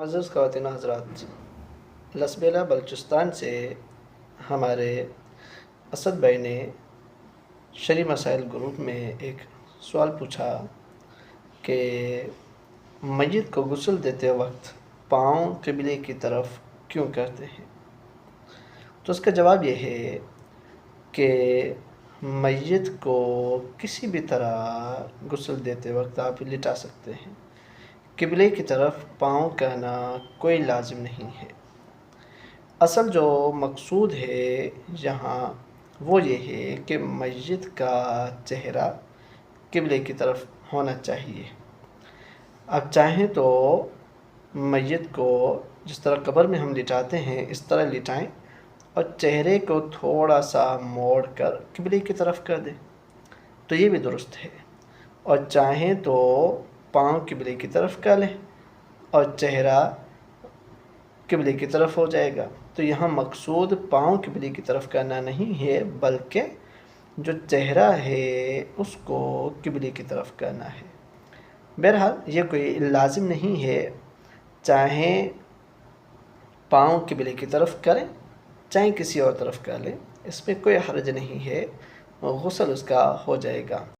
معزز خواتین و حضرات، لسبیلا بلوچستان سے ہمارے اسد بھائی نے شرعی مسائل گروپ میں ایک سوال پوچھا کہ میت کو غسل دیتے وقت پاؤں قبلے کی طرف کیوں کرتے ہیں؟ تو اس کا جواب یہ ہے کہ میت کو کسی بھی طرح غسل دیتے وقت آپ لٹا سکتے ہیں، قبلے کی طرف پاؤں کرنا کوئی لازم نہیں ہے۔ اصل جو مقصود ہے یہاں وہ یہ ہے کہ میت کا چہرہ قبلے کی طرف ہونا چاہیے۔ آپ چاہیں تو میت کو جس طرح قبر میں ہم لٹاتے ہیں اس طرح لٹائیں اور چہرے کو تھوڑا سا موڑ کر قبلے کی طرف کر دیں تو یہ بھی درست ہے، اور چاہیں تو پاؤں قبلے کی طرف کر لیں اور چہرہ قبلے کی طرف ہو جائے گا۔ تو یہاں مقصود پاؤں قبلے کی طرف کرنا نہیں ہے، بلکہ جو چہرہ ہے اس کو قبلے کی طرف کرنا ہے۔ بہرحال یہ کوئی لازم نہیں ہے، چاہیں پاؤں قبلے کی طرف کریں چاہیں کسی اور طرف کر لیں، اس میں کوئی حرج نہیں ہے، غسل اس کا ہو جائے گا۔